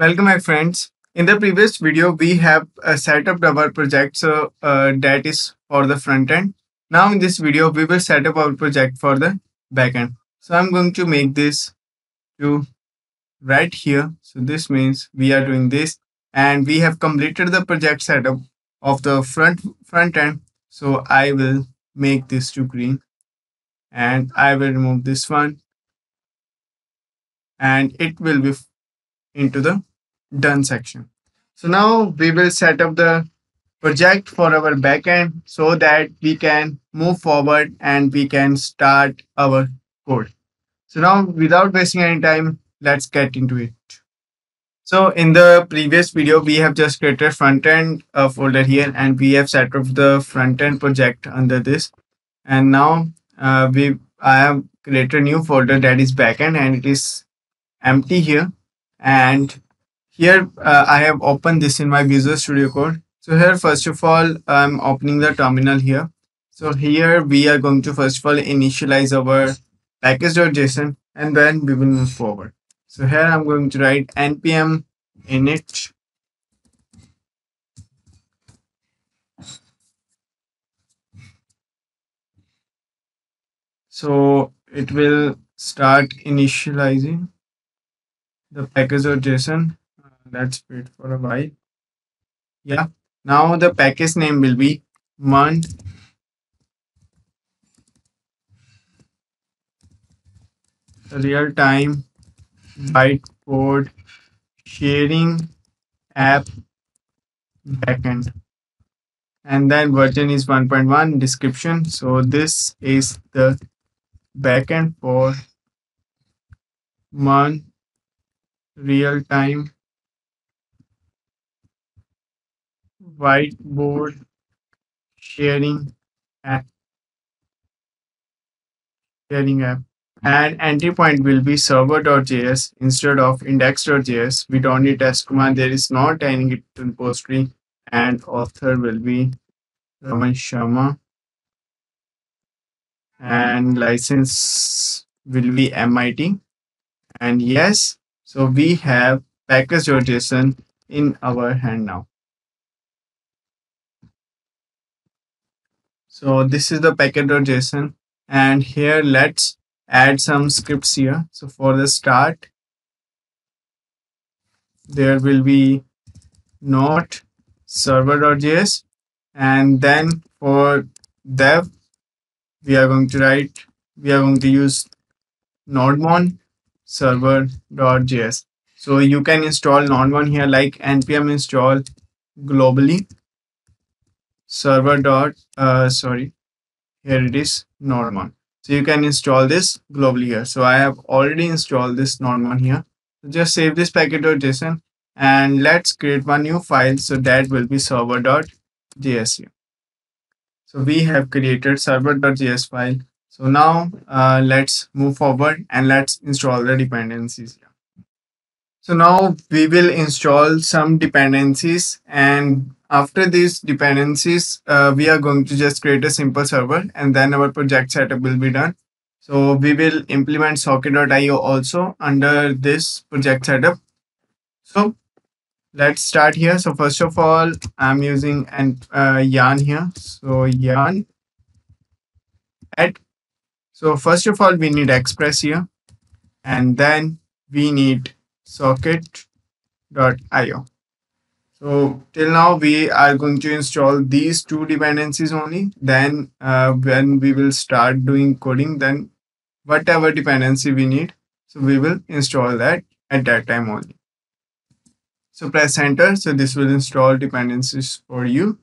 Welcome, my friends. In the previous video, we have set up our project that is for the front end. Now, in this video, we will set up our project for the backend. So, I'm going to make this to right here. So, this means we are doing this, and we have completed the project setup of the front end. So, I will make this to green, and I will remove this one, and it will be into the done section. So now we will set up the project for our backend so that we can move forward and we can start our code. So now without wasting any time, let's get into it. So in the previous video, we have just created front end folder here and we have set up the front end project under this. And now I have created a new folder that is backend and it is empty here. And here I have opened this in my Visual Studio Code. So here first of all I'm opening the terminal here. So here we are going to first of all initialize our package.json and then we will move forward. So here I'm going to write npm init so it will start initializing the package.json. Let's wait for a while. Yeah, now the package name will be mon real-time whiteboard sharing app backend, and then version is 1.1 description. So this is the backend for mon real-time whiteboard sharing app and entry point will be server.js instead of index.js. We don't need test command. There is no tying it to repository, and author will be Raman Sharma and license will be MIT. And yes, so we have package.json in our hand now. So this is the package.json, and here let's add some scripts here. So for the start, there will be node server.js, and then for dev, we are going to use nodemon server.js. So you can install nodemon here like npm install globally server dot here it is nodemon. So you can install this globally here. So I have already installed this nodemon here. So just save this package.json and let's create one new file. So that will be server.js here. So we have created server.js file. So now let's move forward and let's install the dependencies here. So now we will install some dependencies, and after these dependencies, we are going to just create a simple server and then our project setup will be done. So we will implement socket.io also under this project setup. So let's start here. So first of all, I'm using an yarn here. So yarn add. So first of all, we need express here, and then we need socket.io. So till now we are going to install these two dependencies only. Then when we will start doing coding, then whatever dependency we need, so we will install that at that time only. So press enter. So this will install dependencies for you.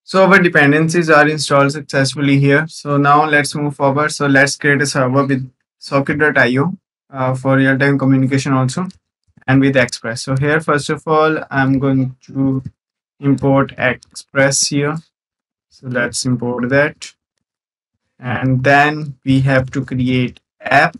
So our dependencies are installed successfully here. So now let's move forward. So let's create a server with socket.io for real-time communication also, and with express. So here first of all I'm going to import express here. So let's import that, and then we have to create app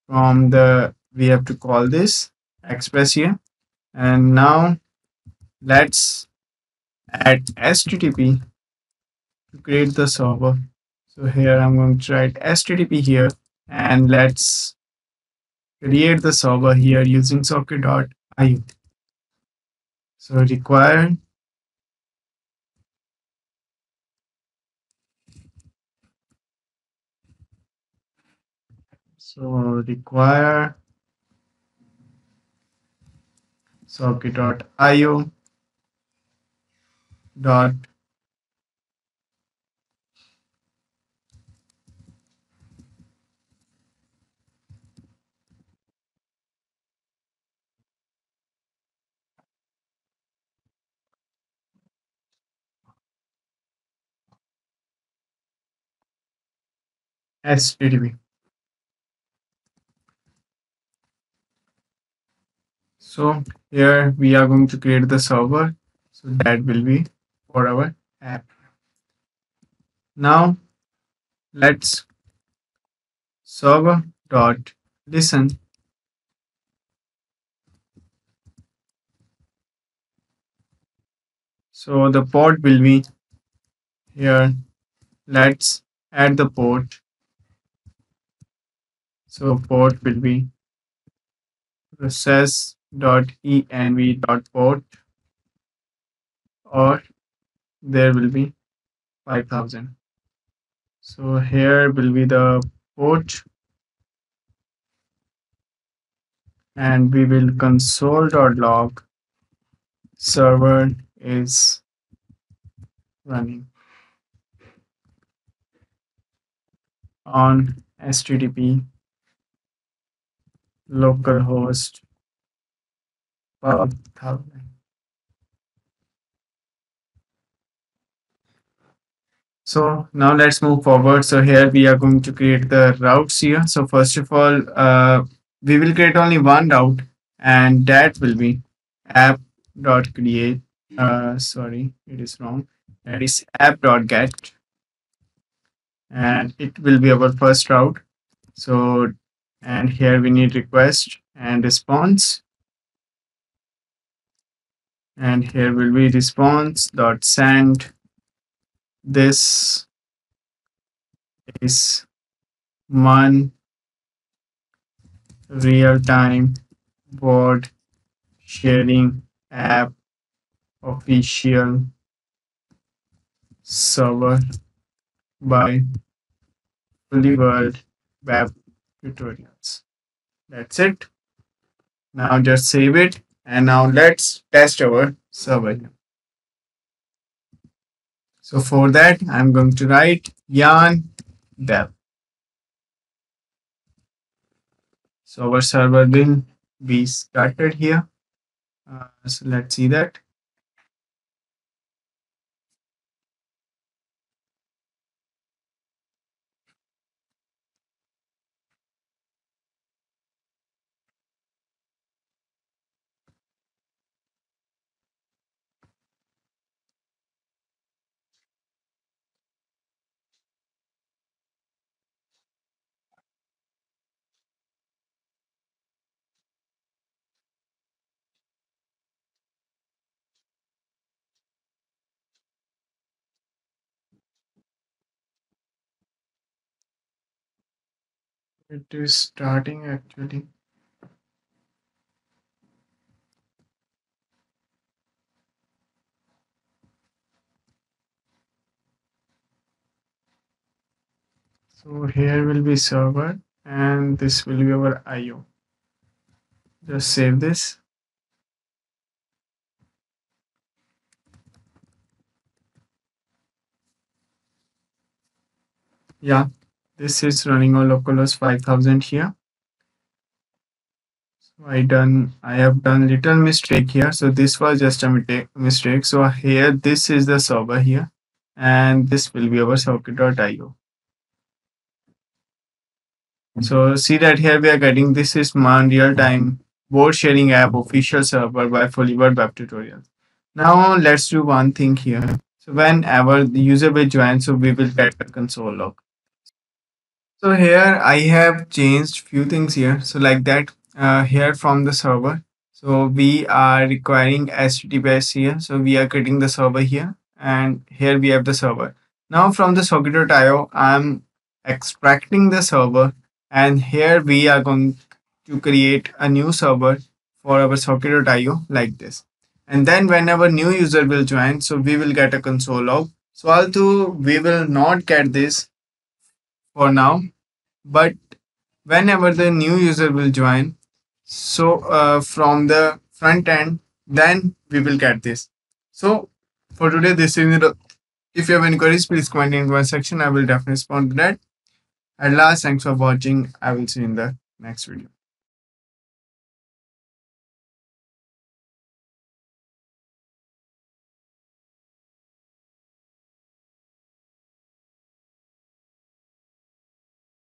from the we have to call this express here. And now let's add http to create the server. So here I'm going to write http here, and let's create the server here using socket.io. IO. So require, require socket.io dot HTTP. So here we are going to create the server. So that will be for our app. Now let's server dot listen. So the port will be here. Let's add the port. So port will be process.env.port, or there will be 5000. So here will be the port, and we will console.log server is running on HTTP localhost 1000. So now let's move forward. So here we are going to create the routes here. So first of all, we will create only one route, and that will be app.create. Sorry, it is wrong. That is app.get, and it will be our first route. So, and here we need request and response, and here will be response dot send. This is mon real time board sharing app official server by Fullyworld web tutorials. That's it. Now just save it, and now let's test our server. So for that, I'm going to write yarn dev. So our server will be started here. So let's see that. It is starting actually. So here will be server, and this will be our IO. Just save this. Yeah, this is running on localhost 5000 here. So I have done little mistake here. So this was just a mistake. So here, this is the server here, and this will be our socket.io. So see that here we are getting, this is man real time board sharing app official server by Fullyworld web tutorials. Now let's do one thing here. So whenever the user will join, so we will get a console log. So here I have changed few things here. So like that, here from the server. So we are requiring HTTPS here. So we are creating the server here, and here we have the server. Now from the socket.io, I'm extracting the server, and here we are going to create a new server for our socket.io like this. And then whenever new user will join, so we will get a console log. So although we will not get this for now, but whenever the new user will join, so from the front end, then we will get this. So for today, this is it. If you have any queries, please comment in the comment section. I will definitely respond to that. At last, thanks for watching. I will see you in the next video.